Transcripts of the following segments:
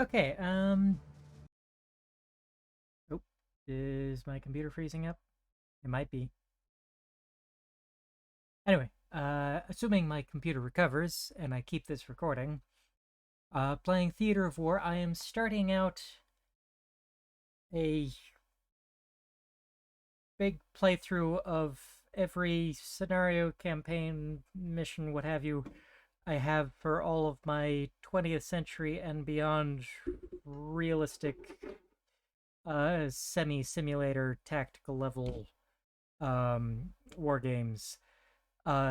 Okay, oh, is my computer freezing up? It might be. Anyway, assuming my computer recovers and I keep this recording, playing Theater of War, I am starting out a big playthrough of every scenario, campaign, mission, what have you, I have for all of my 20th century and beyond realistic semi-simulator tactical level war games.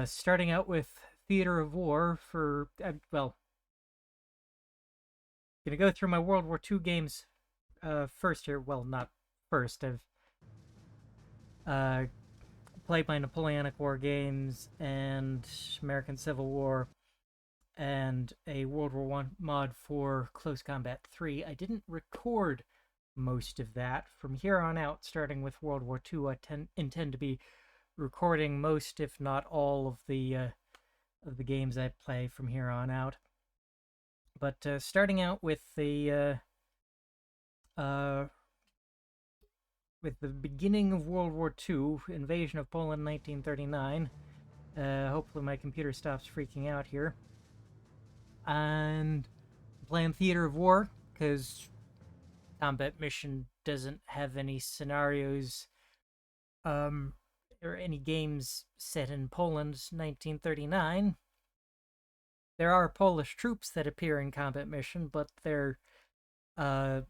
Starting out with Theater of War for, well, gonna go through my World War II games first here. Well, not first. I've uh, played my Napoleonic War games and American Civil War and a World War One mod for Close Combat 3. I didn't record most of that. From here on out, starting with World War II, I intend to be recording most, if not all, of the games I play from here on out. But starting out with the beginning of World War II, invasion of Poland, 1939. Hopefully my computer stops freaking out here. And playing Theater of War because Combat Mission doesn't have any scenarios or any games set in Poland 1939. There are Polish troops that appear in Combat Mission, but they're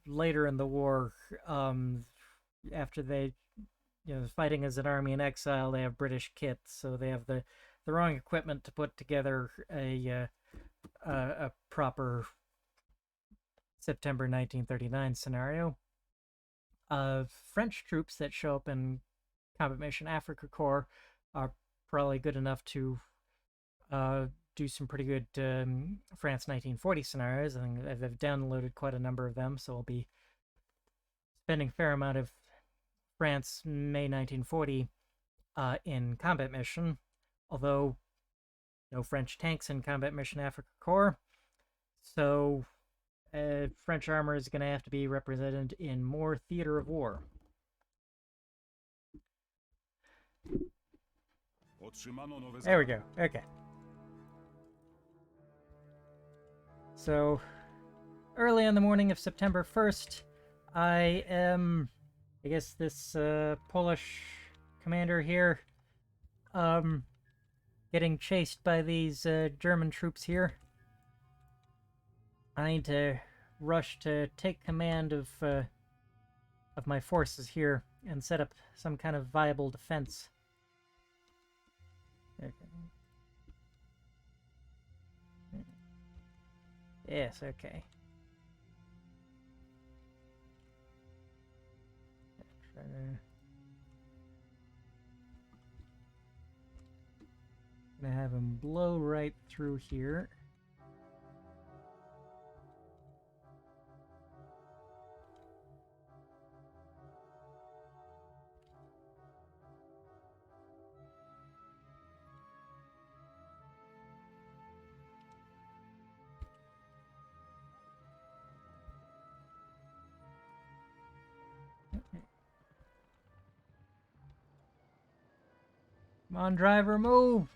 later in the war, after they, fighting as an army in exile, they have British kit, so they have the wrong equipment to put together a proper September 1939 scenario. French troops that show up in Combat Mission Africa Corps are probably good enough to do some pretty good France 1940 scenarios. I think I've downloaded quite a number of them, so I'll be spending a fair amount of France May 1940 in Combat Mission, although no French tanks in Combat Mission Africa Corps, so French armor is going to have to be represented in more Theater of War. There we go. Okay. So, early on the morning of September 1st, I am, I guess this Polish commander here, getting chased by these German troops here. I need to rush to take command of my forces here and set up some kind of viable defense. Okay. Yes, okay. Gonna have him blow right through here. Come on, driver, move!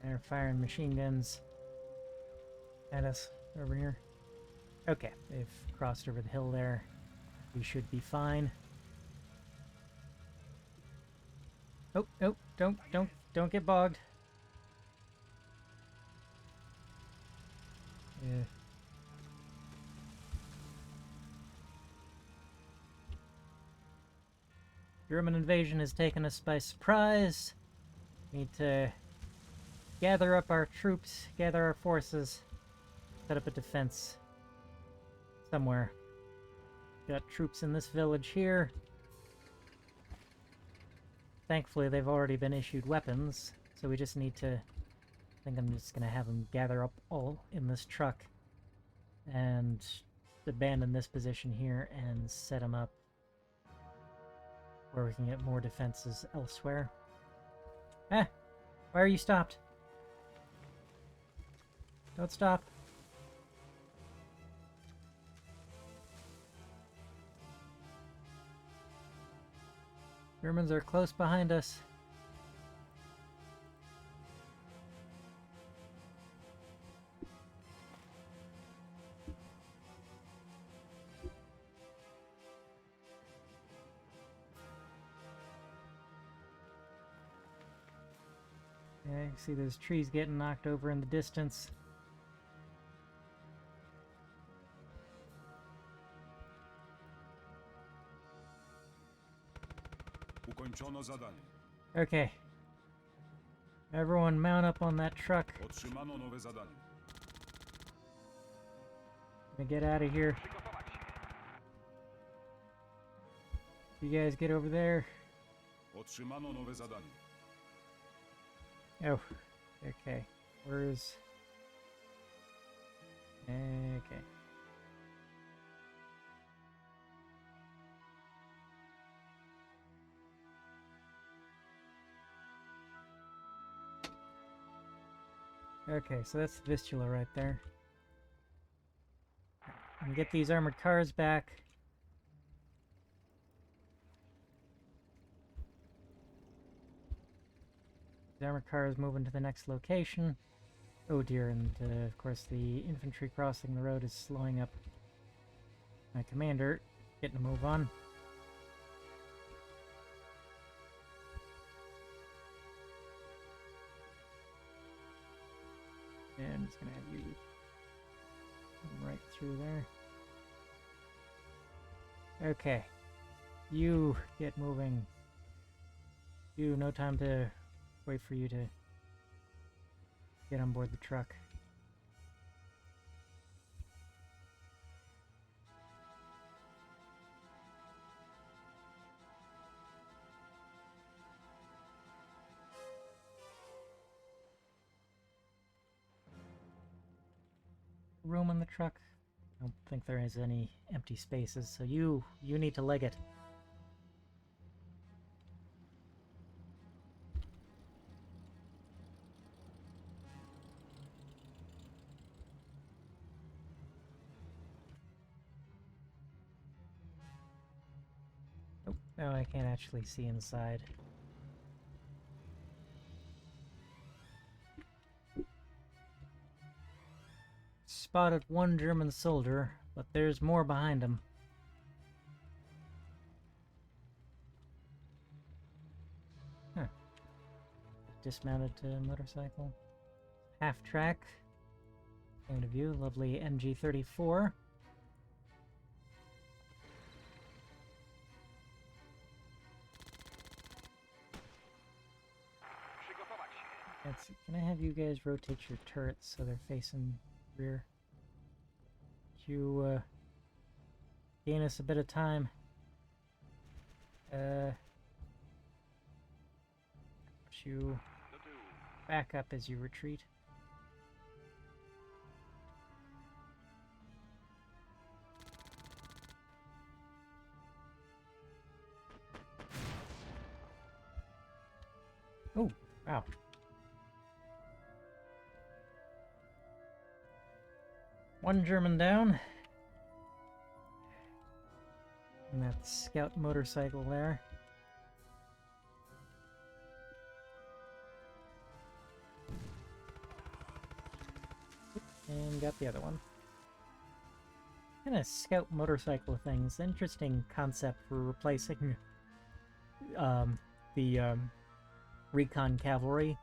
They're firing machine guns at us over here. Okay, they've crossed over the hill there. We should be fine. Oh, no, don't get bogged. Yeah. German invasion has taken us by surprise. We need to gather up our troops, gather our forces, set up a defense somewhere. Got troops in this village here. Thankfully, they've already been issued weapons, so we just need to think I'm just gonna have them gather up all in this truck and abandon this position here and set them up where we can get more defenses elsewhere. Ah! Why are you stopped? Don't stop. Germans are close behind us. Yeah, you can see those trees getting knocked over in the distance. Ukończono zadanie. Okay. Everyone mount up on that truck. Otrzymano nowe zadanie. Gonna get out of here. You guys get over there. Otrzymano nowe zadanie. Oh, okay. Where's... Okay. Okay, so that's the Vistula right there. And get these armored cars back. The armored cars moving to the next location. Oh dear, and of course the infantry crossing the road is slowing up my commander, getting to move on. And I'm just gonna have you come right through there. Okay. You get moving. You, no time to wait for you to get on board the truck. Room in the truck? I don't think there is any empty spaces, so you need to leg it. Oh, no, I can't actually see inside. Spotted one German soldier, but there's more behind him. Huh. Dismounted motorcycle. Half track. Point of view, lovely MG34. Can I have you guys rotate your turrets so they're facing rear? You gain us a bit of time. You back up as you retreat. Oh, wow. One German down. And that scout motorcycle there. And got the other one. Kind of scout motorcycle things. Interesting concept for replacing the recon cavalry.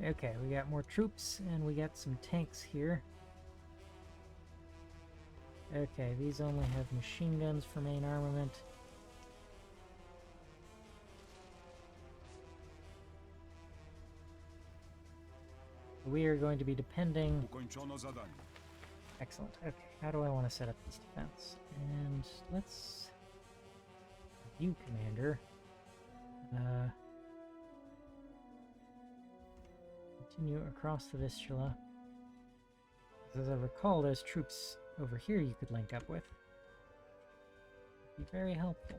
Okay, we got more troops, and we got some tanks here. Okay, these only have machine guns for main armament. We are going to be depending... Excellent. Okay, how do I want to set up this defense? And let's you, Commander. Continue across the Vistula. As I recall, there's troops over here you could link up with. Be very helpful.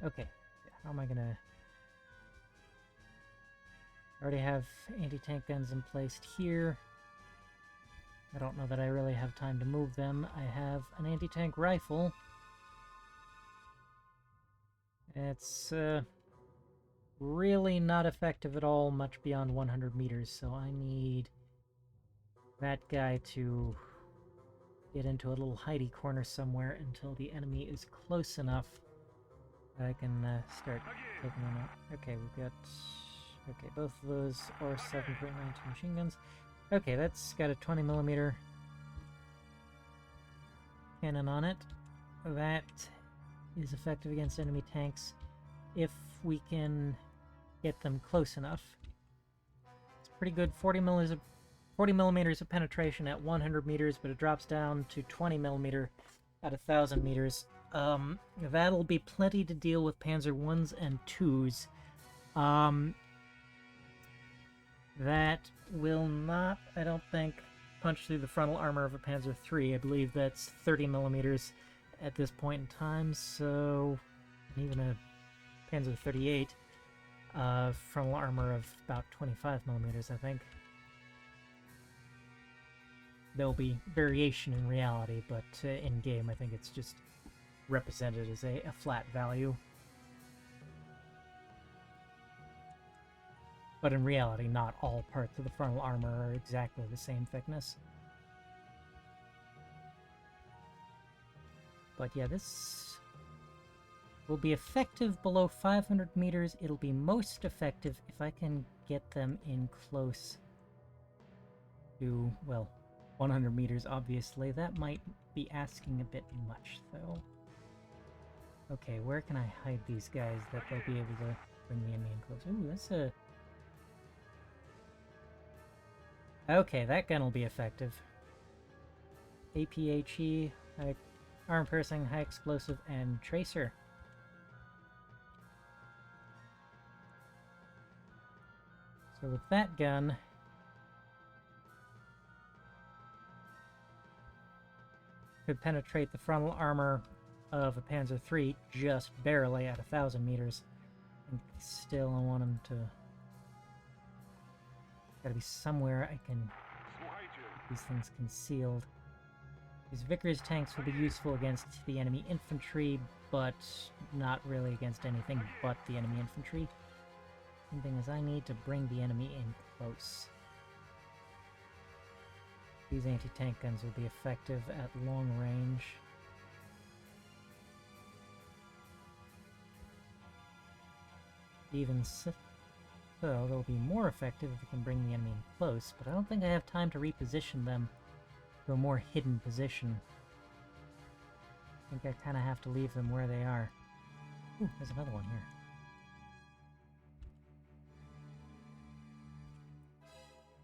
Okay. How am I gonna... I already have anti-tank guns in place here. I don't know that I really have time to move them. I have an anti-tank rifle. It's really not effective at all much beyond 100 meters, so I need that guy to get into a little hidey corner somewhere until the enemy is close enough that I can start taking them out. Okay, we've got... Okay, both of those are 7.92 machine guns. Okay, that's got a 20mm cannon on it. That is effective against enemy tanks if we can get them close enough. It's pretty good. 40 millimeters of penetration at 100 meters, but it drops down to 20mm at 1,000 meters. That'll be plenty to deal with Panzer 1s and 2s. That will not, I don't think, punch through the frontal armor of a Panzer III. I believe that's 30 millimeters at this point in time, so even a Panzer 38 frontal armor of about 25 millimeters, I think. There'll be variation in reality, but in-game I think it's just represented as a flat value. But in reality, not all parts of the frontal armor are exactly the same thickness. But yeah, this will be effective below 500 meters. It'll be most effective if I can get them in close to, well, 100 meters, obviously. That might be asking a bit much, though. Okay, where can I hide these guys that they'll be able to bring the enemy in close? Ooh, that's a... Okay, that gun will be effective. APHE, arm piercing, high explosive, and tracer. So with that gun, could penetrate the frontal armor of a Panzer III just barely at 1,000 meters. And still, I want him to... Gotta be somewhere I can keep these things concealed. These Vickers tanks will be useful against the enemy infantry, but not really against anything but the enemy infantry. Main thing is I need to bring the enemy in close. These anti-tank guns will be effective at long range. Even so, they'll be more effective if we can bring the enemy in close, but I don't think I have time to reposition them to a more hidden position. I think I kind of have to leave them where they are. Ooh, there's another one here.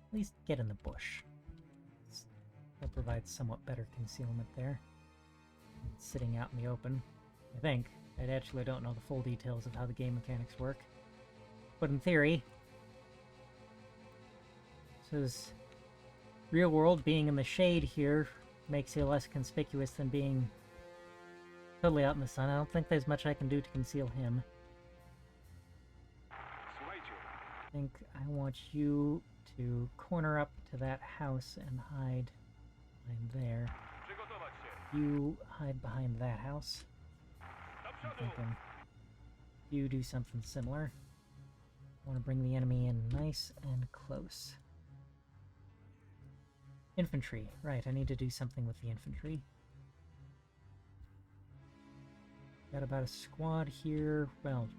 At least get in the bush. That provides somewhat better concealment there. It's sitting out in the open, I think. I actually don't know the full details of how the game mechanics work. But in theory, says real world being in the shade here makes you less conspicuous than being totally out in the sun. I don't think there's much I can do to conceal him. I think I want you to corner up to that house and hide behind there. You hide behind that house. I'm thinking you do something similar. I want to bring the enemy in nice and close. Infantry. Right, I need to do something with the infantry. Got about a squad here. Well,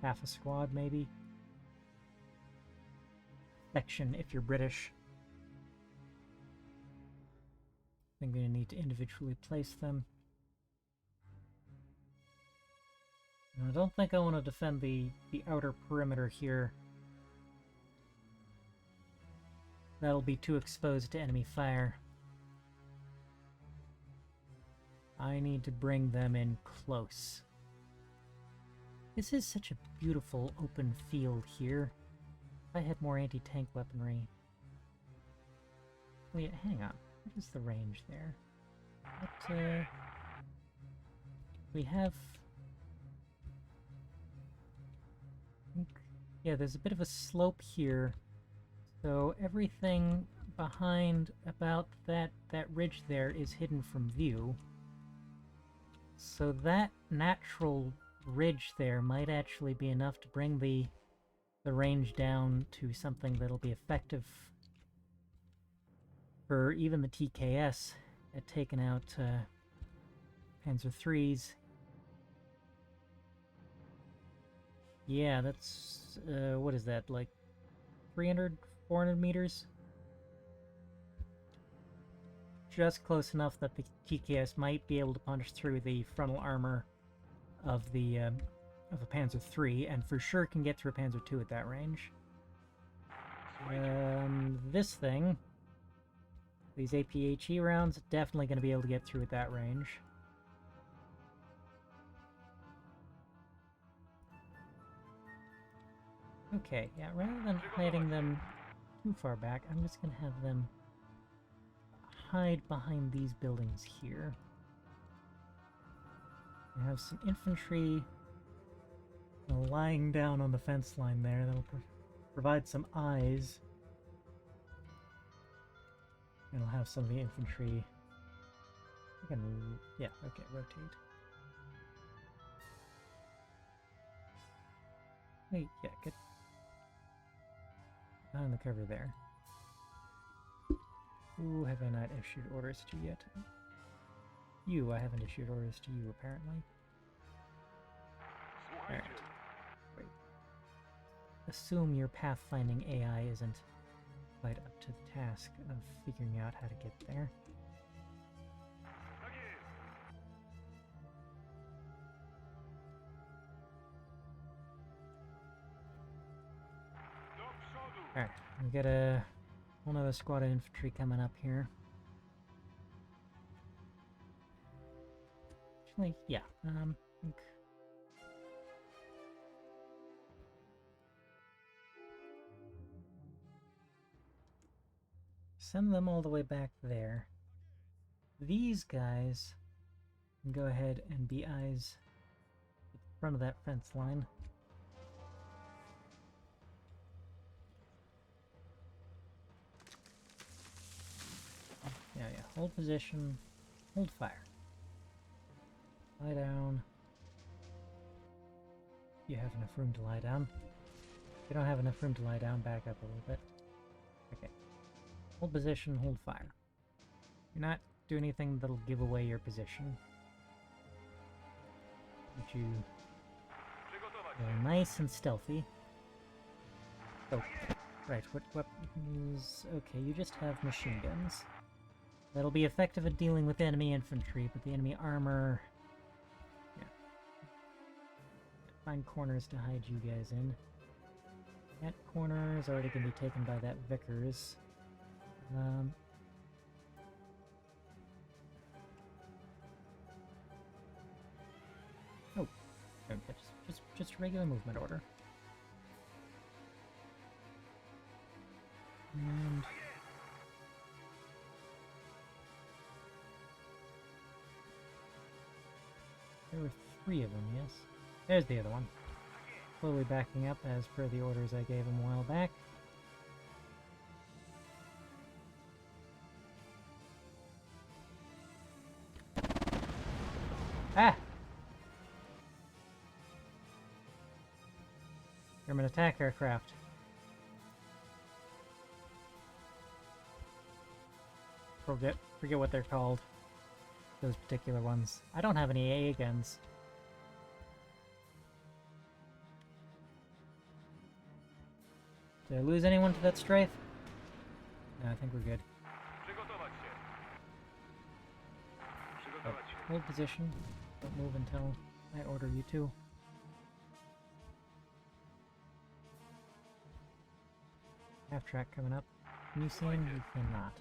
half a squad maybe. Section if you're British. I'm going to need to individually place them. I don't think I want to defend the outer perimeter here. That'll be too exposed to enemy fire. I need to bring them in close. This is such a beautiful open field here. If I had more anti-tank weaponry... Wait, hang on. What is the range there? What, we have... Yeah, there's a bit of a slope here. So everything behind about that ridge there is hidden from view. So that natural ridge there might actually be enough to bring the range down to something that'll be effective for even the TKS at taking out Panzer IIIs. Yeah, that's what is that, like 300, 400 meters? Just close enough that the TKS might be able to punch through the frontal armor of a Panzer III, and for sure can get through a Panzer II at that range. This thing, these APHE rounds, definitely going to be able to get through at that range. Okay, yeah, rather than hiding them too far back, I'm just going to have them hide behind these buildings here. I have some infantry lying down on the fence line there that'll provide some eyes. And I'll have some of the infantry... yeah, okay, rotate. Wait, yeah, get behind the cover there. Who have I not issued orders to yet? You, I haven't issued orders to you, apparently. Alright. Wait. Assume your pathfinding AI isn't quite up to the task of figuring out how to get there. Alright, we got a whole nother squad of infantry coming up here. Actually, yeah, I think... Send them all the way back there. These guys can go ahead and be eyes at the front of that fence line. Yeah, hold position, hold fire. Lie down. You have enough room to lie down. If you don't have enough room to lie down, back up a little bit. Okay. Hold position, hold fire. You're not doing anything that'll give away your position. But you are nice and stealthy. Oh, right, what weapons? Okay, you just have machine guns. That'll be effective at dealing with enemy infantry, but the enemy armor... Yeah. Find corners to hide you guys in. That corner is already going to be taken by that Vickers. Oh, just regular movement order. And there were 3 of them, yes. There's the other one. Slowly backing up as per the orders I gave him a while back. Ah! German attack aircraft. Forget what they're called. Those particular ones. I don't have any AA guns. Did I lose anyone to that strafe? No, I think we're good. Oh, hold position. Don't move until I order you to. Half track coming up. Can you see him? You cannot.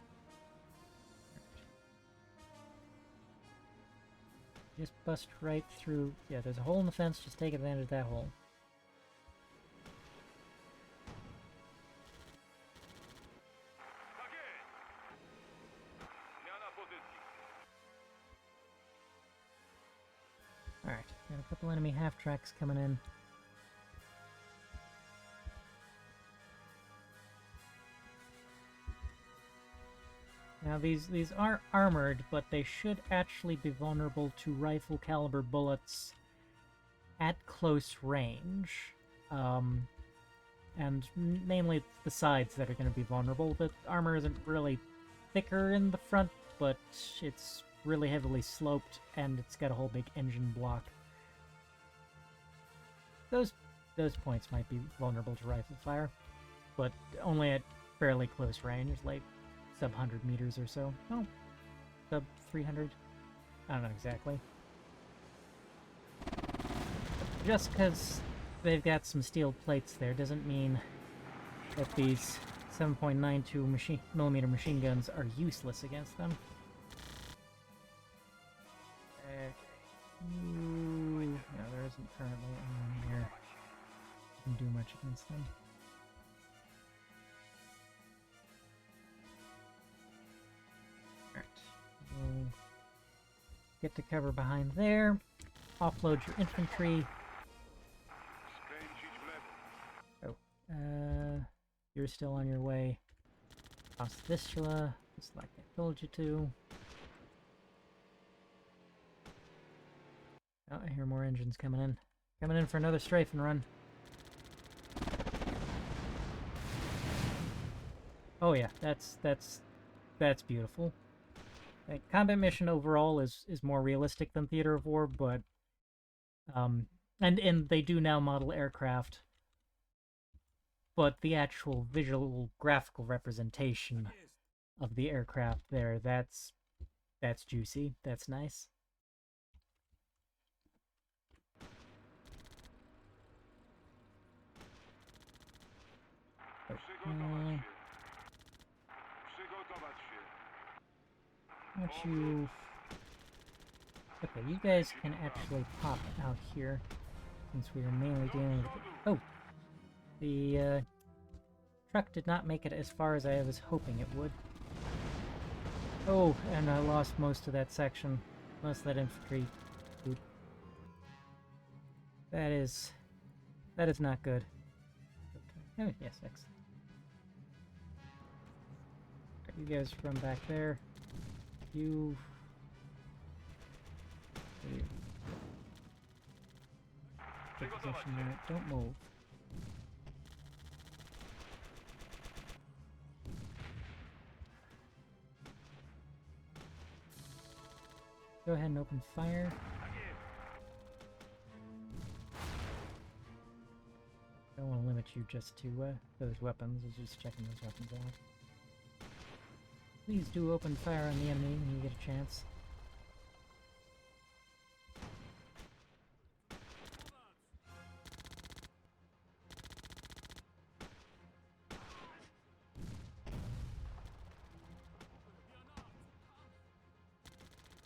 Just bust right through. Yeah, there's a hole in the fence. Just take advantage of that hole. Alright, got a couple enemy half-tracks coming in. Now these are armored, but they should actually be vulnerable to rifle caliber bullets at close range. And mainly the sides that are going to be vulnerable. The armor isn't really thicker in the front, but it's really heavily sloped, and it's got a whole big engine block. Those points might be vulnerable to rifle fire, but only at fairly close range, like sub 100 meters or so. Oh, sub 300? I don't know exactly. Just because they've got some steel plates there doesn't mean that these 7.92 millimeter machine guns are useless against them. No, there isn't currently anyone here who can do much against them. Alright, we'll get to cover behind there, offload your infantry. Oh, you're still on your way across the Vistula, just like I told you to. Oh, I hear more engines coming in. Coming in for another strafe and run. Oh yeah, that's beautiful. Like, combat mission overall is more realistic than Theater of War, but and they do now model aircraft, but the actual visual graphical representation of the aircraft there, that's juicy. That's nice. Why don't you... Okay, you guys can actually pop out here, since we are mainly dealing with... Oh! The truck did not make it as far as I was hoping it would. Oh, and I lost most of that section. Most of that infantry. Oop. That is not good. Okay. Oh, yes, excellent. You guys run back there. You... Take position there. Don't move. Go ahead and open fire. I don't want to limit you just to those weapons. I was just checking those weapons out. Please do open fire on the enemy when you get a chance.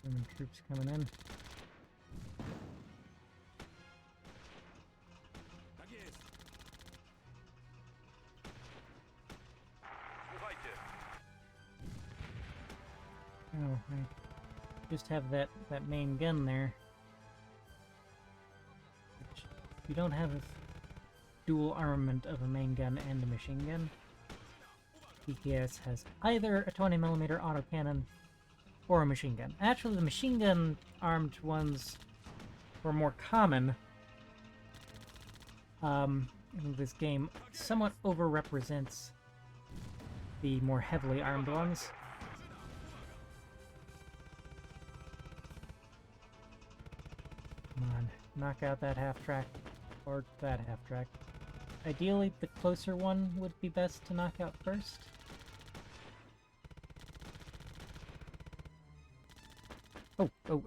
German troops coming in. Oh, I just have that main gun there. Which, if you don't have a dual armament of a main gun and a machine gun, PKS has either a 20mm autocannon or a machine gun. Actually, the machine gun armed ones were more common. This game somewhat overrepresents the more heavily armed ones. Come on, knock out that half-track, or that half-track. Ideally, the closer one would be best to knock out first. Oh, no,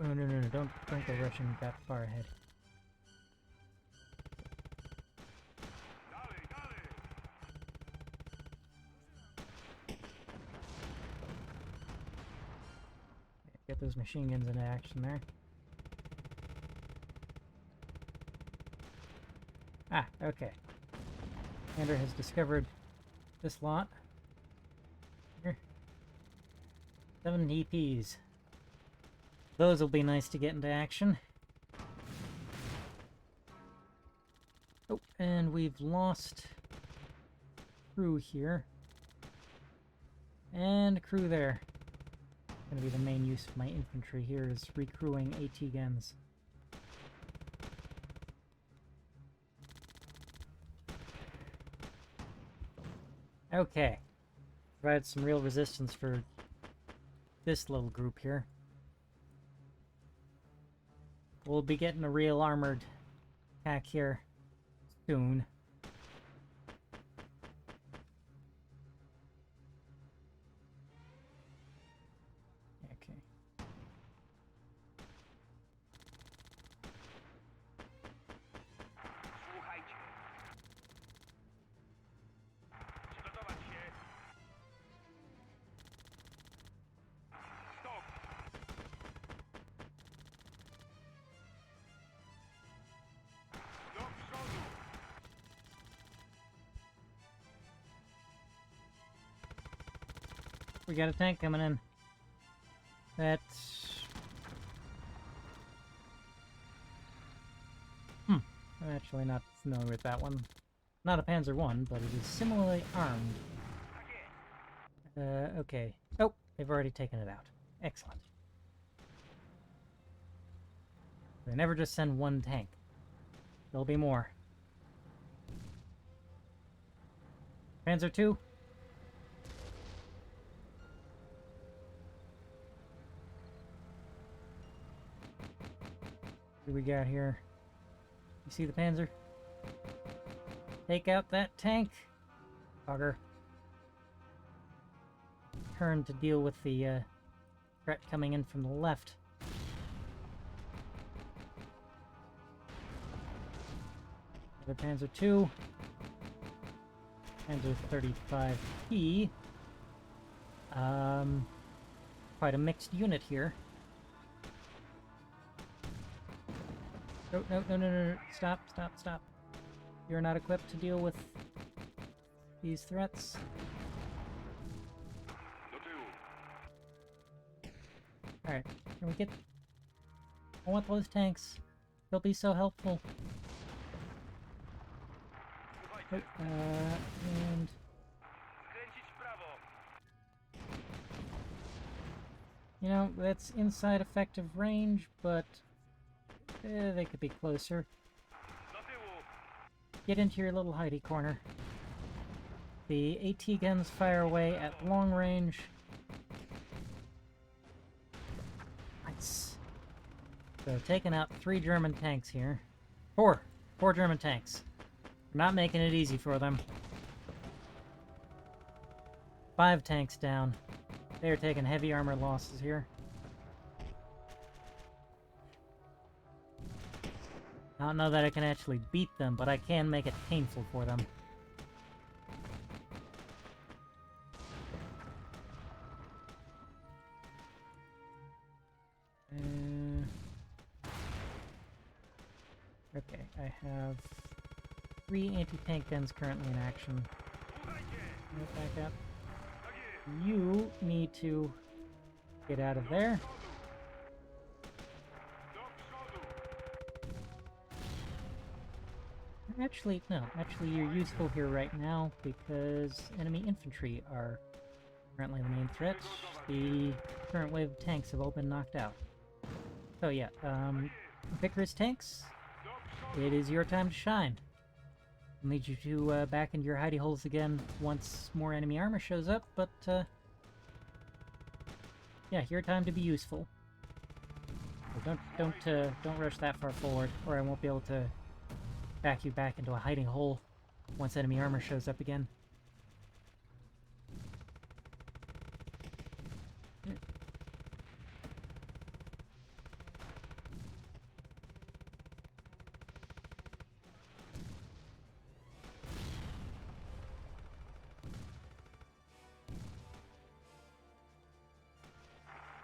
don't go rushing that far ahead. Get those machine guns into action there. Ah, okay. Commander has discovered this lot. Here. 7 DPs. Those will be nice to get into action. Oh, and we've lost crew here. And crew there. Gonna be the main use of my infantry here is recrewing AT guns. Okay. Provide some real resistance for this little group here. We'll be getting a real armored attack here soon. Okay. Słuchajcie. Przygotować się. Stop. Do przodu. We got a tank coming in. That's... I'm actually not familiar with that one. Not a Panzer I, but it is similarly armed. Okay. Oh, they've already taken it out. Excellent. They never just send one tank. There'll be more. Panzer II? What do we got here? You see the Panzer? Take out that tank! Bugger. Turn to deal with the threat coming in from the left. Another Panzer II. Panzer 35P. Quite a mixed unit here. No, no, no, no, no, stop, stop, stop. You're not equipped to deal with these threats. Do tyłu. Alright, can we get... I want those tanks. They'll be so helpful. Słuchajcie. And... Skręcić w prawo. You know, that's inside effective range, but... they could be closer. Do tyłu. Get into your little hidey corner. The AT guns fire away at long range. Nice. So taking out 3 German tanks here. 4 German tanks. Not making it easy for them. 5 tanks down. They're taking heavy armor losses here. I don't know that I can actually beat them, but I can make it painful for them. Okay, I have 3 anti-tank guns currently in action. Słuchajcie. Back up. Tak jest. You need to get out of there. Do przodu. Actually, no. Actually, you're useful here right now because enemy infantry are currently the main threats. The current wave of tanks have all been knocked out. So yeah, Vickers tanks, Do przodu. it is your time to shine. I'll need you to back into your hidey holes again once more enemy armor shows up, but yeah, your time to be useful. So don't rush that far forward, or I won't be able to back you back into a hiding hole once enemy armor shows up again.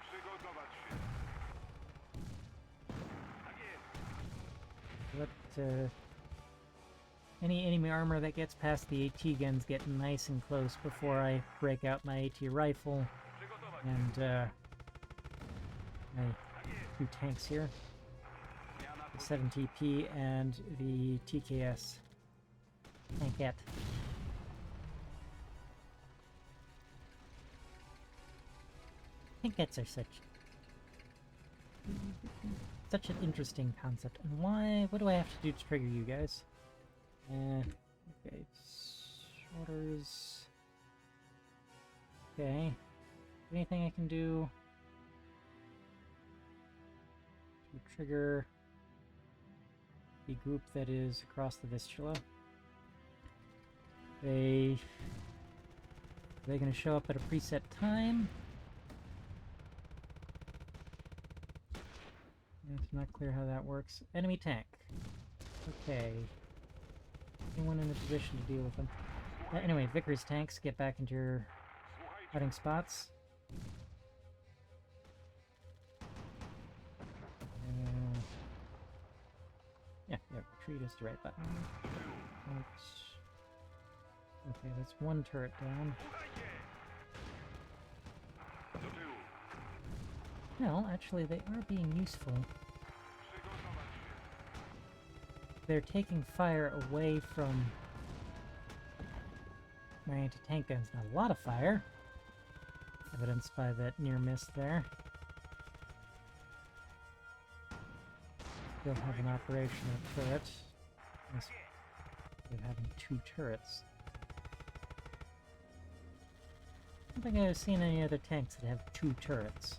Przygotować się. Tak jest. Let Any enemy armor that gets past the AT guns get nice and close before I break out my AT rifle and my 2 tanks here. The 7TP and the TKS tankette. Tankettes are such an interesting concept. And why? What do I have to do to trigger you guys? Okay, shoulders. Okay. Anything I can do to trigger the group that is across the Vistula? Are they gonna show up at a preset time? It's not clear how that works. Enemy tank. Okay. Anyone in a position to deal with them? Anyway, Vickers tanks, get back into your hiding spots. Yeah, retreat is the right button. Okay, that's one turret down. Well, actually, they are being useful. They're taking fire away from my anti-tank guns. Not a lot of fire, evidenced by that near miss there. Still have an operational turret. We're having 2 turrets. I don't think I've seen any other tanks that have 2 turrets.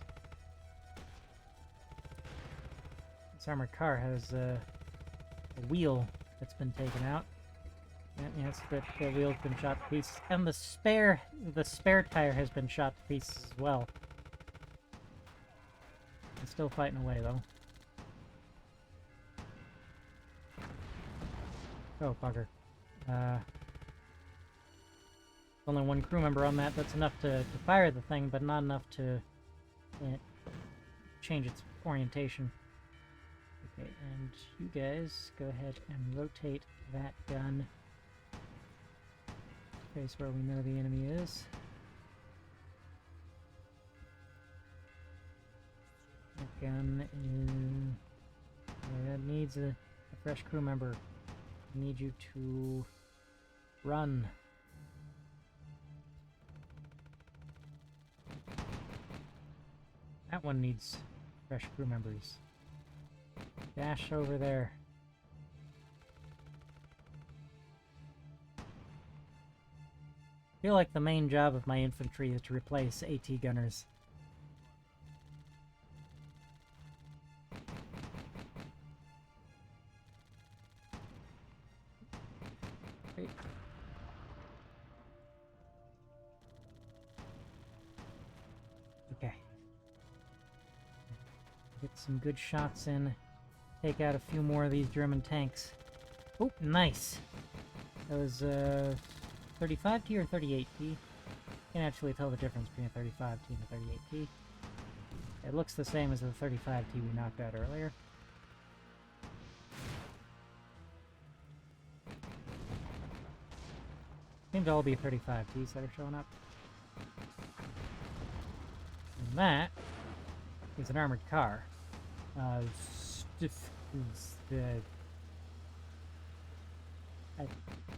This armored car has a wheel that's been taken out. Yes, the wheel's been shot to pieces, and the spare tire has been shot to pieces as well. It's still fighting away though. Oh bugger! Only 1 crew member on that. That's enough to fire the thing, but not enough to change its orientation. Okay, and you guys go ahead and rotate that gun. Place where we know the enemy is. That gun is... yeah, that needs a fresh crew member. I need you to run. That one needs fresh crew members. Dash over there. I feel like the main job of my infantry is to replace AT gunners. Great. Okay. Get some good shots in. Take out a few more of these German tanks. Oh, nice! That was 35T or 38T? Can't actually tell the difference between a 35T and a 38T. It looks the same as the 35T we knocked out earlier. Seem to all be 35Ts that are showing up. And that is an armored car. It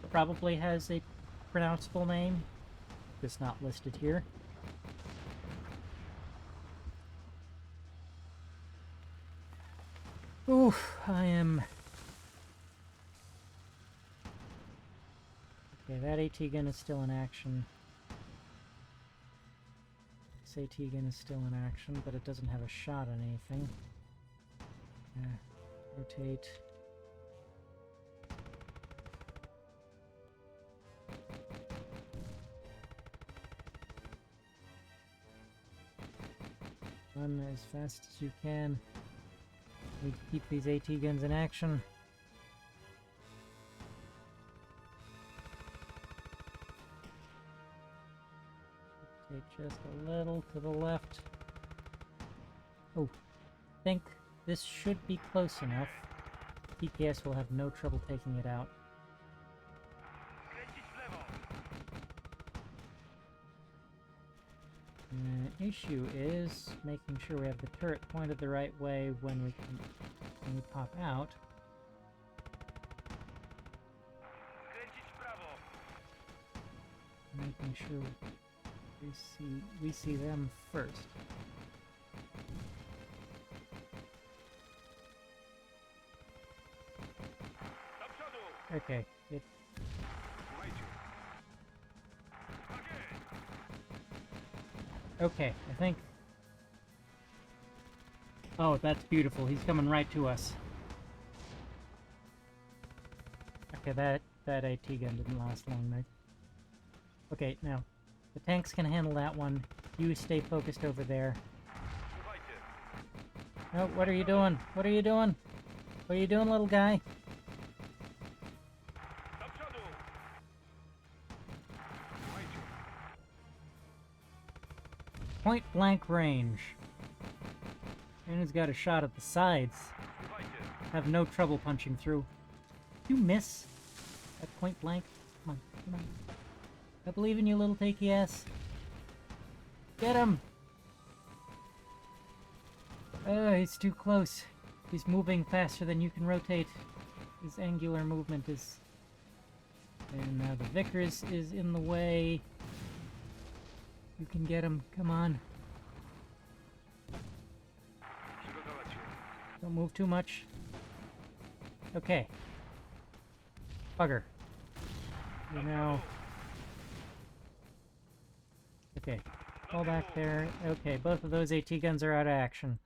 probably has a pronounceable name, just not listed here. Oof, I am... okay, that AT gun is still in action. This AT gun is still in action, but it doesn't have a shot on anything. Rotate. Run as fast as you can. We keep these AT guns in action. Rotate just a little to the left. Oh, I think this should be close enough. TPS will have no trouble taking it out. The issue is making sure we have the turret pointed the right way when we pop out. Kręcić w prawo. Making sure we see them first. Do przodu. Okay, it Słuchajcie. Tak jest. okay, I think. Oh, that's beautiful. He's coming right to us. Okay, that AT gun didn't last long, right? Okay, now the tanks can handle that one. You stay focused over there. Słuchajcie. Oh, what are you doing? What are you doing? What are you doing, little guy? Do przodu. Słuchajcie. Point blank range. And he's got a shot at the sides. Słuchajcie. Have no trouble punching through. You miss at point blank. Come on, come on. I believe in you, little takey ass. Get him! He's too close. He's moving faster than you can rotate. His angular movement is... And now the Vickers is in the way. You can get him. Come on. Przygotować się. Don't move too much. Okay. Bugger. You know... Okay. Fall back there. Okay, both of those AT guns are out of action.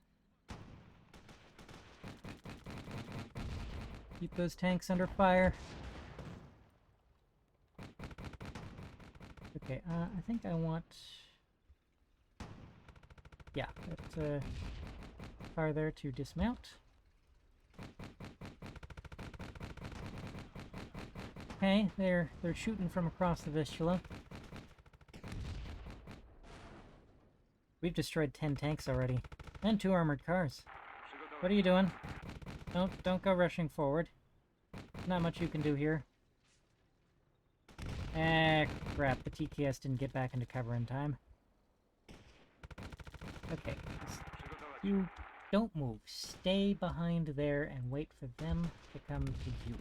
Keep those tanks under fire. Okay, I think I want... Yeah, that car there to dismount. Okay, they're shooting from across the Vistula. We've destroyed 10 tanks already. And 2 armored cars. Przygotować. What are you doing? Don't go rushing forward. Not much you can do here. Ah, crap. The TKS didn't get back into cover in time. Okay. Przygotować. You don't move. Stay behind there and wait for them to come to you.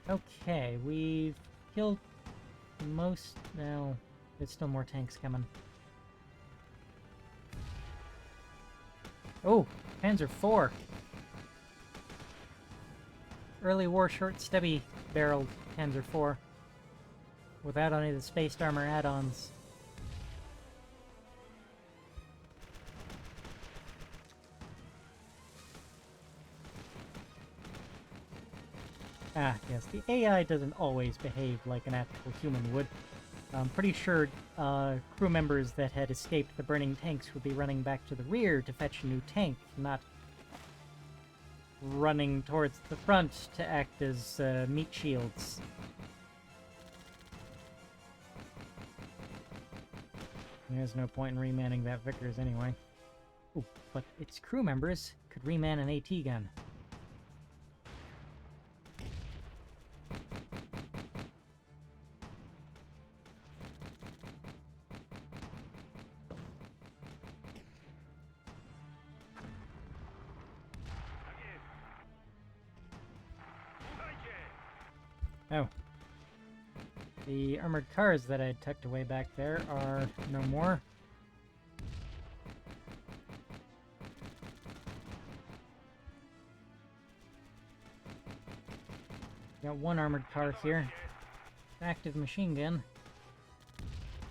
Okay, we've killed most... No, there's still more tanks coming. Oh, Panzer IV! Early war short stubby barreled Panzer IV. Without any of the spaced armor add-ons. Ah, yes, the AI doesn't always behave like an ethical human would. I'm pretty sure crew members that had escaped the burning tanks would be running back to the rear to fetch a new tank, not running towards the front to act as meat shields. There's no point in remanning that Vickers anyway. Ooh, but its crew members could reman an AT gun. Tak jest. Słuchajcie. Oh. The armored cars that I had tucked away back there are no more. Got one armored car here. Active machine gun.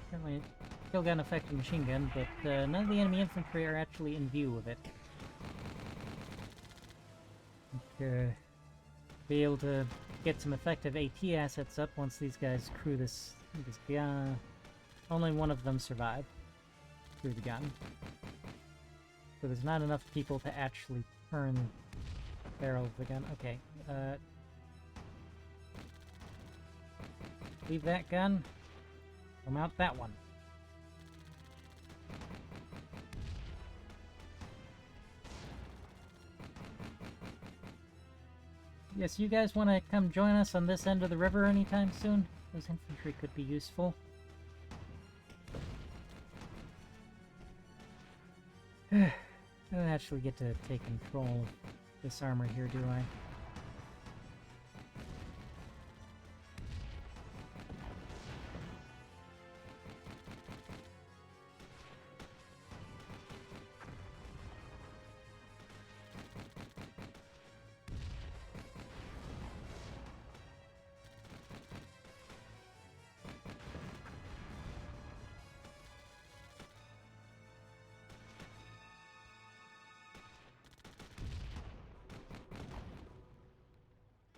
Apparently, still got an effective machine gun, but none of the enemy infantry are actually in view of it. Be able to get some effective AT assets up once these guys crew this gun. Only one of them survived through the gun. So there's not enough people to actually turn the barrel of the gun. Okay, leave that gun. We'll mount that one. Yes, you guys want to come join us on this end of the river anytime soon? Those infantry could be useful. I don't actually get to take control of this armor here, do I?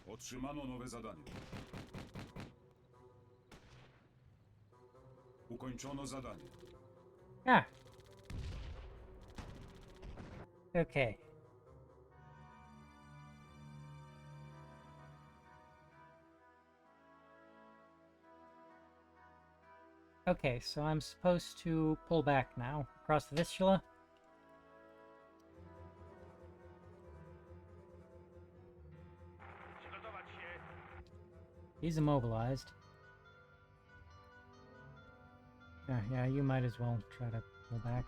Otrzymano nowe zadanie. Ukończono zadanie. Ah! Okay. Okay, so I'm supposed to pull back now across the Vistula. Przygotować się. He's immobilized. Yeah, you might as well try to pull back.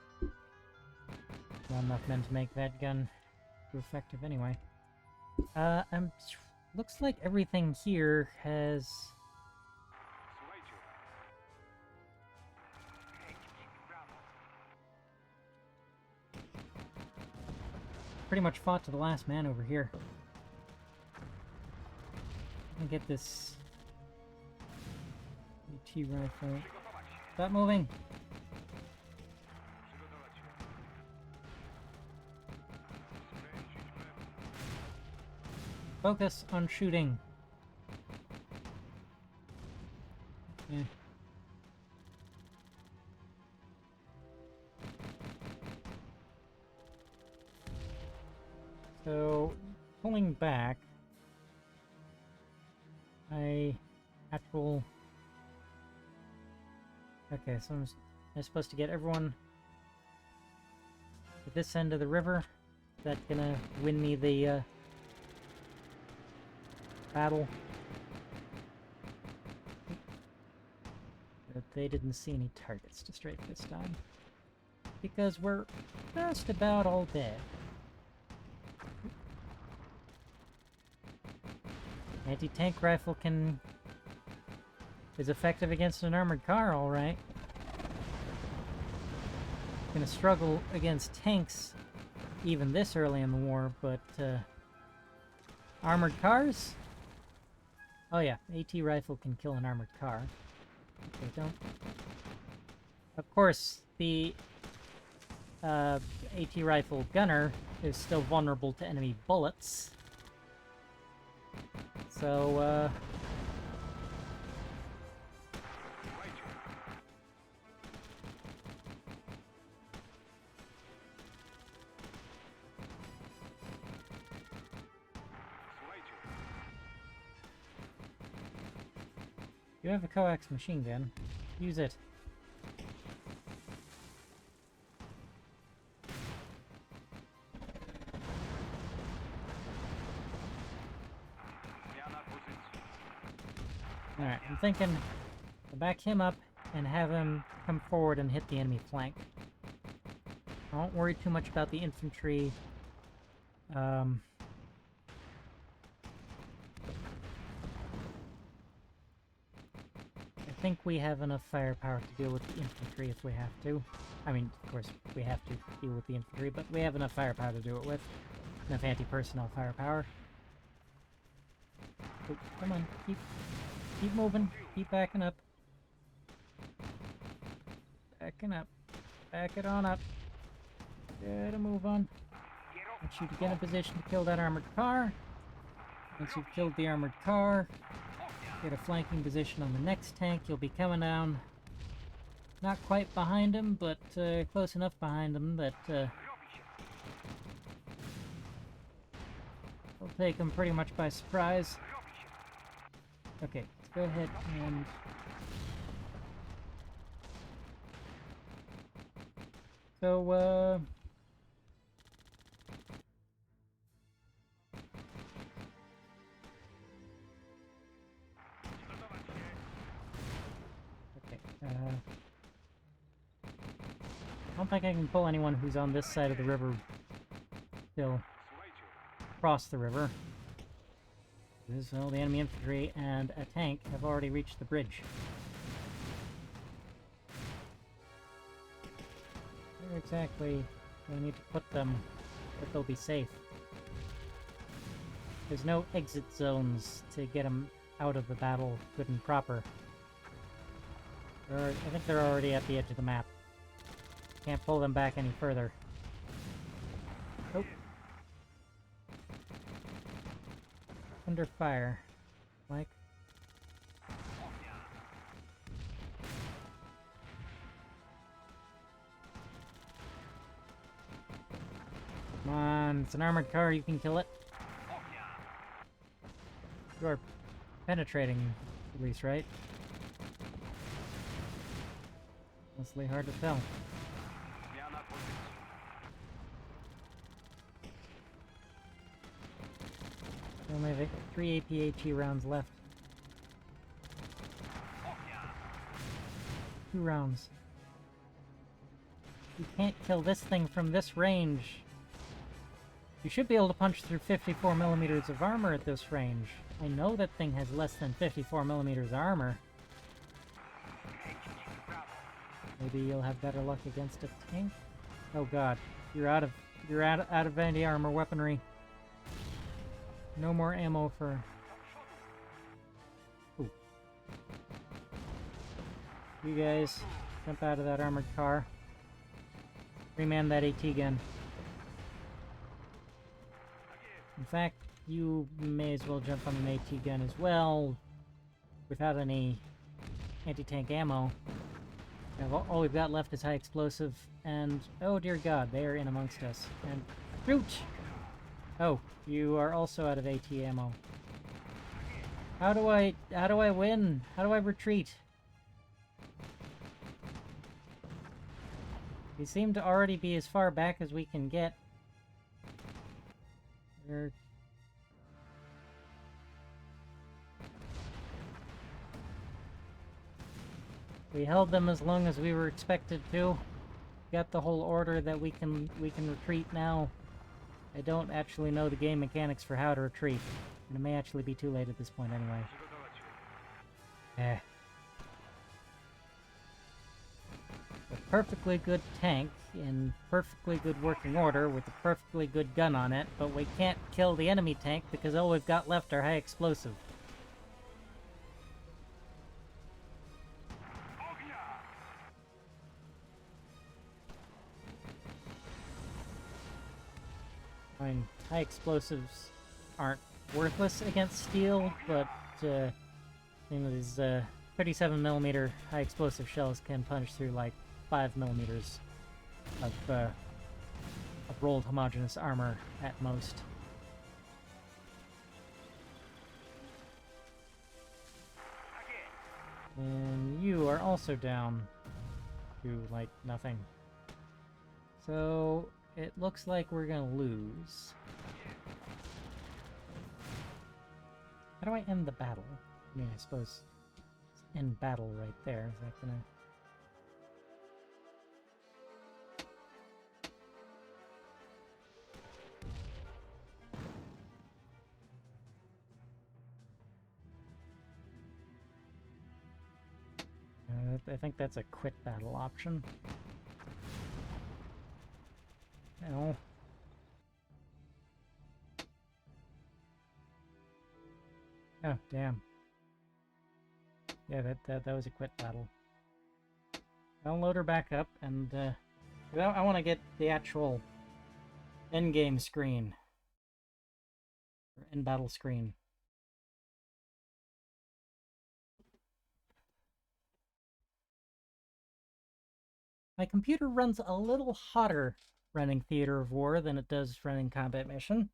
Not enough men to make that gun too effective anyway. Looks like everything here has Słuchajcie. Brawo. pretty much fought to the last man over here. Let me get this AT rifle. Stop moving! Przygotować się. Skręcić w lewo. Focus on shooting. Yeah. So, pulling back, Okay, so I'm supposed to get everyone to this end of the river. Is that gonna win me the battle? But they didn't see any targets to strike this time. Because we're just about all dead. Anti-tank rifle is effective against an armored car, alright. Gonna struggle against tanks even this early in the war, but armored cars? Oh yeah, AT rifle can kill an armored car. Okay, don't. Of course, the AT rifle gunner is still vulnerable to enemy bullets. So, Słuchajcie. Słuchajcie. you have a coax machine gun. Use it. Zmiana pozycji. Alright, I'm thinking to back him up and have him come forward and hit the enemy flank. I won't worry too much about the infantry. I think we have enough firepower to deal with the infantry if we have to. I mean, of course, we have to deal with the infantry, but we have enough firepower to do it with. Enough anti-personnel firepower. Oh, come on, keep moving, keep backing up. Backing up. Back it on up. Get a move on. Want you to get in a position to kill that armored car. Once you've killed the armored car, get a flanking position on the next tank. You'll be coming down, not quite behind him, but close enough behind him that will take him pretty much by surprise. Okay, let's go ahead and so don't think I can pull anyone who's on this side of the river still Слушайте. across the river. So the enemy infantry and a tank have already reached the bridge. Where exactly do I need to put them that they'll be safe? There's no exit zones to get them out of the battle good and proper. I think they're already at the edge of the map. Can't pull them back any further. Nope. Under fire. Mike. Come on, it's an armored car, you can kill it. You are penetrating, at least, right? Mostly hard to tell. Я на позицию. We only have 3 APAT rounds left. 2 rounds. You can't kill this thing from this range. You should be able to punch through 54 millimeters of armor at this range. I know that thing has less than 54 millimeters armor. Maybe you'll have better luck against a tank? Oh god, you're out of anti-armor weaponry. No more ammo for... Ooh. You guys, jump out of that armored car. Reman that AT gun. In fact, you may as well jump on an AT gun as well, without any anti-tank ammo. All we've got left is high explosive, and oh dear god, they are in amongst us. And shoot! Oh, you are also out of AT ammo. How do I win? How do I retreat? We seem to already be as far back as we can get. We held them as long as we were expected to. Got the whole order that we can retreat now. I don't actually know the game mechanics for how to retreat. And it may actually be too late at this point anyway. Eh. A perfectly good tank in perfectly good working order with a perfectly good gun on it, but we can't kill the enemy tank because all we've got left are high explosive. I mean, high explosives aren't worthless against steel, but you know, these 37mm high explosive shells can punch through like 5mm of rolled homogeneous armor at most. And you are also down to like nothing. So it looks like we're gonna lose. How do I end the battle? I mean, I suppose end battle right there. Is that gonna... I think that's a quit battle option. No. Oh, damn. Yeah, that was a quit battle. I'll load her back up, and I want to get the actual endgame screen. Or end battle screen. My computer runs a little hotter running Theater of War than it does running Combat Mission.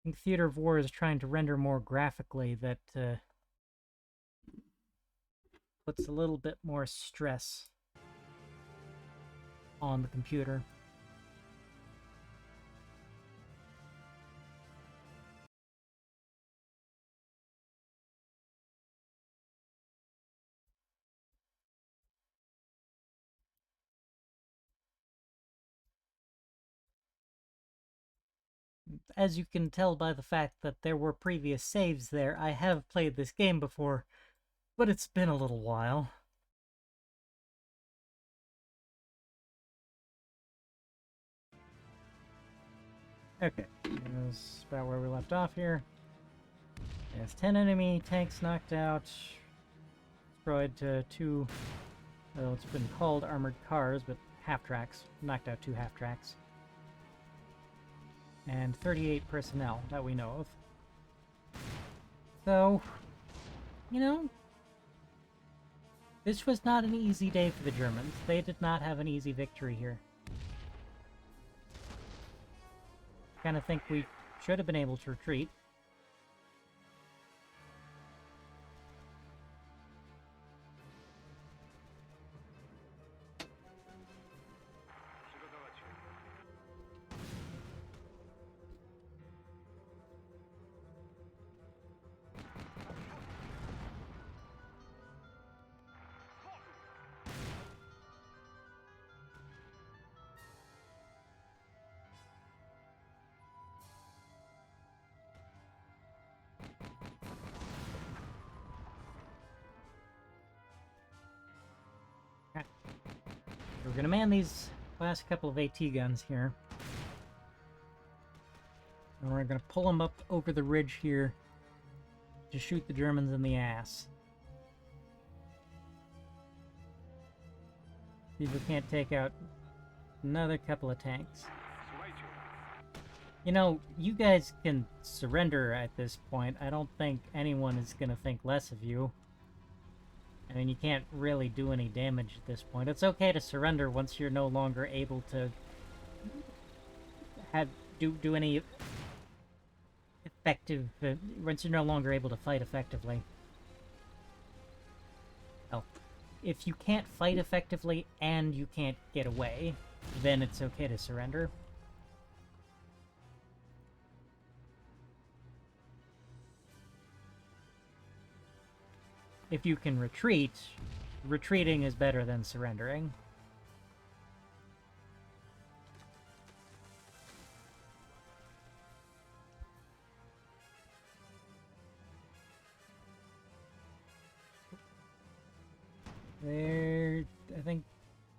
I think Theater of War is trying to render more graphically, that puts a little bit more stress on the computer. as you can tell by the fact that there were previous saves there, I have played this game before, but it's been a little while. Okay, that's about where we left off here. There's 10 enemy tanks knocked out, destroyed 2, well, it's been called armored cars, but half-tracks, knocked out 2 half-tracks. And 38 personnel that we know of. So, you know, this was not an easy day for the Germans. They did not have an easy victory here. Kind of think we should have been able to retreat. Przygotować się. We're gonna man these last couple of AT guns here. And we're gonna pull them up over the ridge here to shoot the Germans in the ass. See if we can't take out another couple of tanks. Słuchajcie. You know, you guys can surrender at this point. I don't think anyone is gonna think less of you. I mean, you can't really do any damage at this point. It's okay to surrender once you're no longer able to do any effective... once you're no longer able to fight effectively. Oh. If you can't fight effectively and you can't get away, then it's okay to surrender. If you can retreat, retreating is better than surrendering. There, I think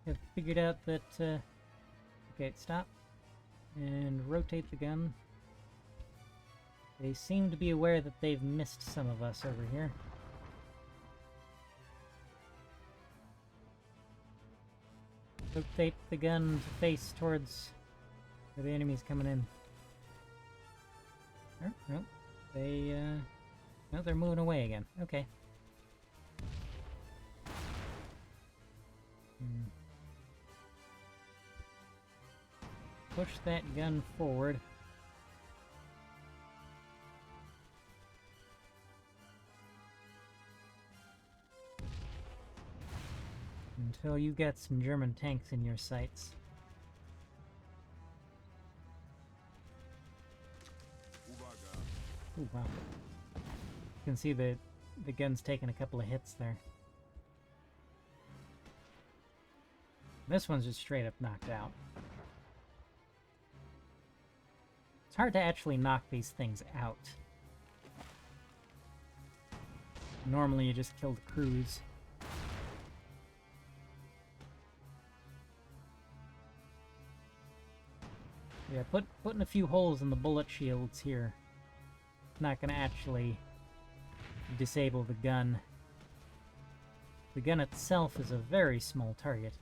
I've figured out that, okay, stop. And rotate the gun. They seem to be aware that they've missed some of us over here. Rotate the gun to face towards where the enemy's coming in. Oh, no. No, they're moving away again. Okay. Push that gun forward. Until you get some German tanks in your sights. Ooh, wow. You can see the gun's taking a couple of hits there. This one's just straight up knocked out. It's hard to actually knock these things out. Normally you just kill the crews. Yeah, putting a few holes in the bullet shields here. Not gonna actually disable the gun. The gun itself is a very small target.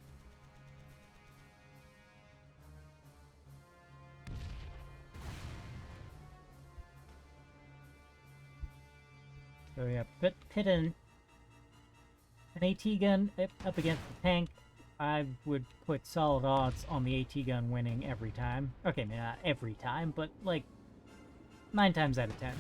So yeah, pit an AT gun up against the tank. I would put solid odds on the AT gun winning every time. Okay, maybe not every time, but like 9 times out of 10.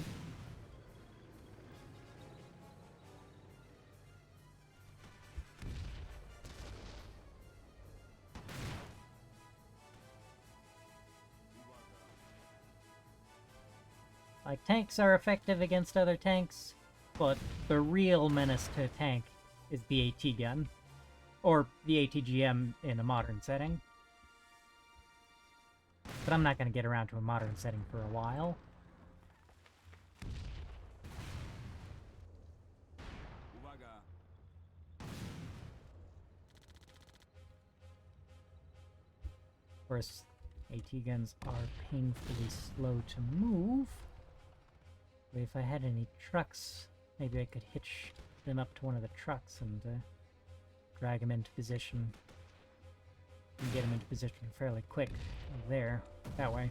Like, tanks are effective against other tanks, but the real menace to a tank is the AT gun. Or the ATGM in a modern setting. But I'm not going to get around to a modern setting for a while. Uwaga! Of course, AT guns are painfully slow to move. But if I had any trucks, maybe I could hitch them up to one of the trucks and drag them into position. And get them into position fairly quick. There. That way.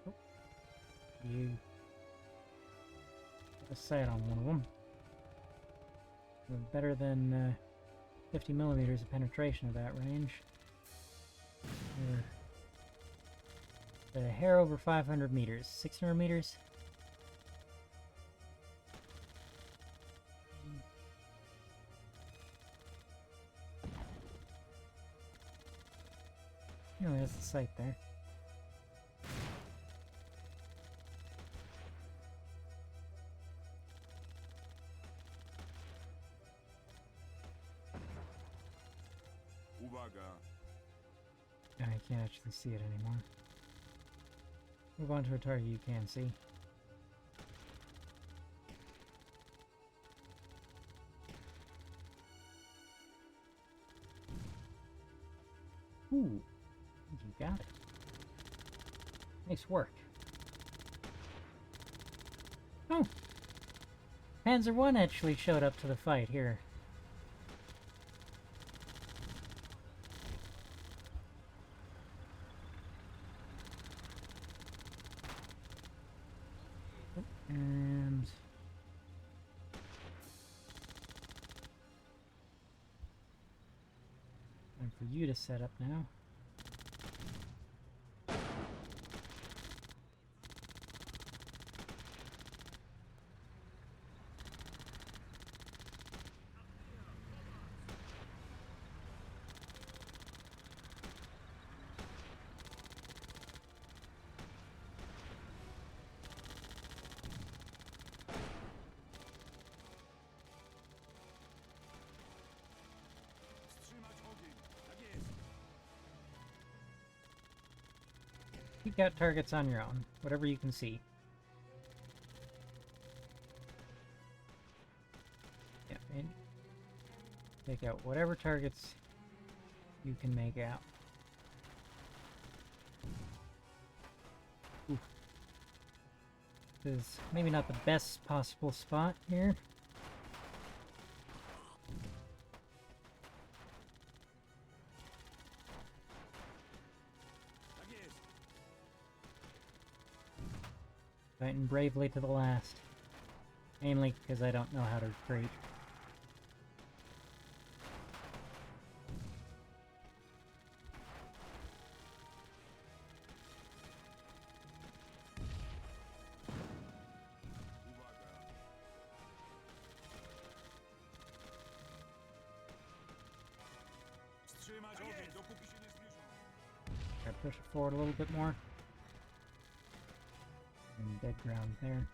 Oh. You put a sight on one of them. Better than 50 millimeters of penetration of that range. A hair over 500 meters. 600 meters? Oh, there's the sight there. Uwaga! I can't actually see it anymore. Move on to a target you can see. Ooh, you got it. Nice work. Oh! Panzer 1 actually showed up to the fight here. And time for you to set up now. Wstrzymać ogień! Tak jest! Peek out targets on your own, whatever you can see. Yeah, and take out whatever targets you can make out. Oof. This is maybe not the best possible spot here. Tak jest! Fighting bravely to the last. Mainly because I don't know how to retreat. Uwaga! Wstrzymać ogień, dopóki się nie zbliżą! Try to push it forward a little bit more. And dead ground there.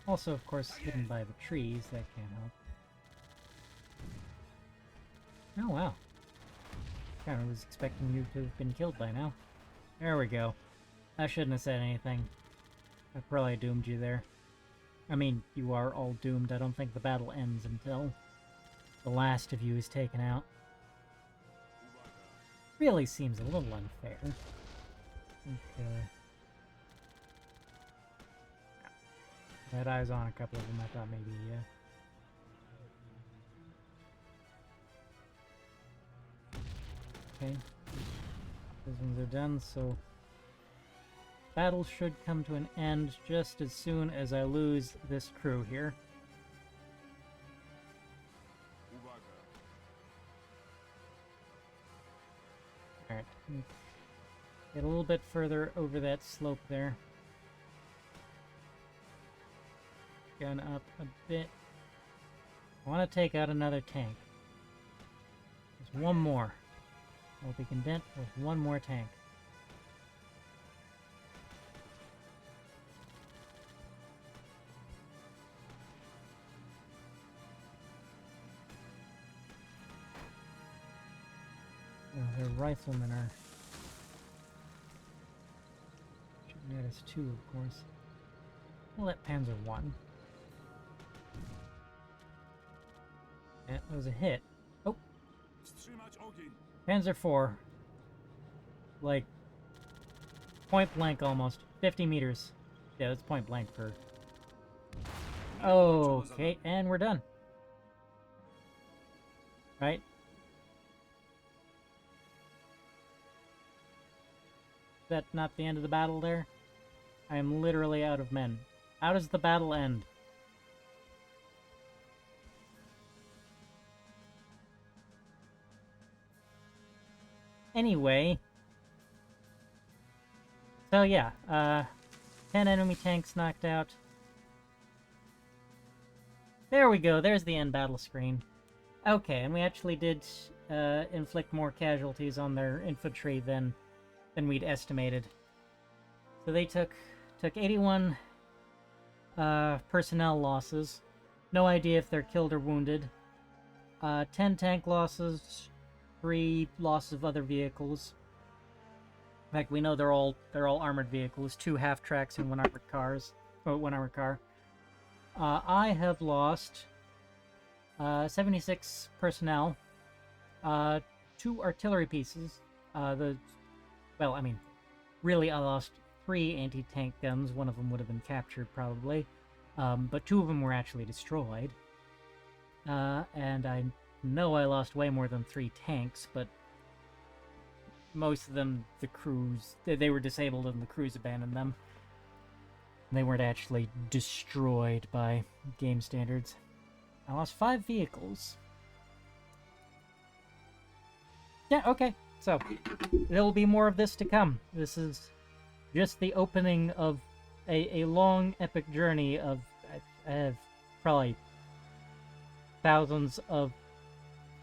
Also, of course, hidden by the trees, that can't help. Oh, wow. Kinda was expecting you to have been killed by now. There we go. I shouldn't have said anything. I probably doomed you there. I mean, you are all doomed. I don't think the battle ends until the last of you is taken out. Really seems a little unfair. Okay. I had eyes on a couple of them. I thought maybe, okay. Those ones are done, so battle should come to an end just as soon as I lose this crew here. Uwaga! Alright. Get a little bit further over that slope there. Gun up a bit. I want to take out another tank. There's one more. I'll be content with one more tank. riflemen are... Shooting at us too, of course. We'll let Panzer 1. That was a hit. Oh! Wstrzymać ogień! Panzer 4. Like, point blank almost. 50 meters. Yeah, it's point blank for... Okay, and we're done. Right? Is that not the end of the battle there? I am literally out of men. How does the battle end? Anyway. So yeah, 10 enemy tanks knocked out. There we go, there's the end battle screen. Okay, and we actually did inflict more casualties on their infantry than we'd estimated. So they took 81 personnel losses. No idea if they're killed or wounded. 10 tank losses, 3 losses of other vehicles. In fact, we know they're all armored vehicles, 2 half-tracks and 1 armored cars. Or 1 armored car. I have lost 76 personnel, 2 artillery pieces. Well, I mean, really, I lost 3 anti-tank guns. One of them would have been captured, probably. But 2 of them were actually destroyed. And I know I lost way more than 3 tanks, but most of them, the crews, they were disabled and the crews abandoned them. They weren't actually destroyed by game standards. I lost 5 vehicles. Yeah, okay. So, there will be more of this to come. This is just the opening of a long, epic journey of... I have probably thousands of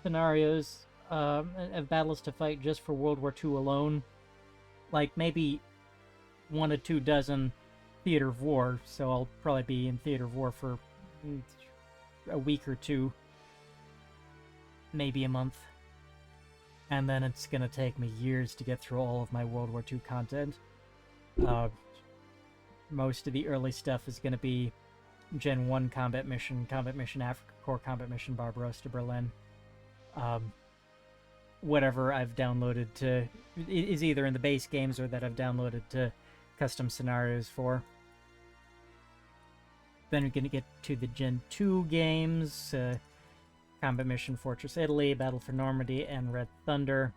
scenarios of battles to fight just for World War II alone. Like, maybe 1 to 2 dozen theater of war, so I'll probably be in theater of war for a week or 2. Maybe a month. And then it's gonna take me years to get through all of my World War II content. Most of the early stuff is gonna be Gen 1 Combat Mission Africa Corps, Combat Mission Barbarossa Berlin. Whatever I've downloaded to... is either in the base games or that I've downloaded to custom scenarios for. Then we're gonna get to the Gen 2 games, Combat Mission Fortress Italy, Battle for Normandy, and Red Thunder.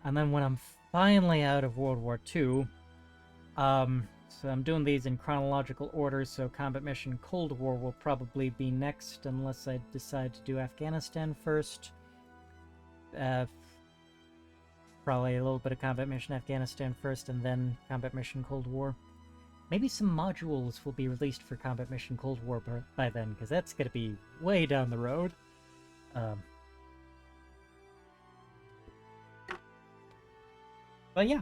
And then when I'm finally out of World War II, so I'm doing these in chronological order, so Combat Mission Cold War will probably be next, unless I decide to do Afghanistan first. Probably a little bit of Combat Mission Afghanistan first, and then Combat Mission Cold War. Maybe some modules will be released for Combat Mission Cold War by then, because that's going to be way down the road. But yeah,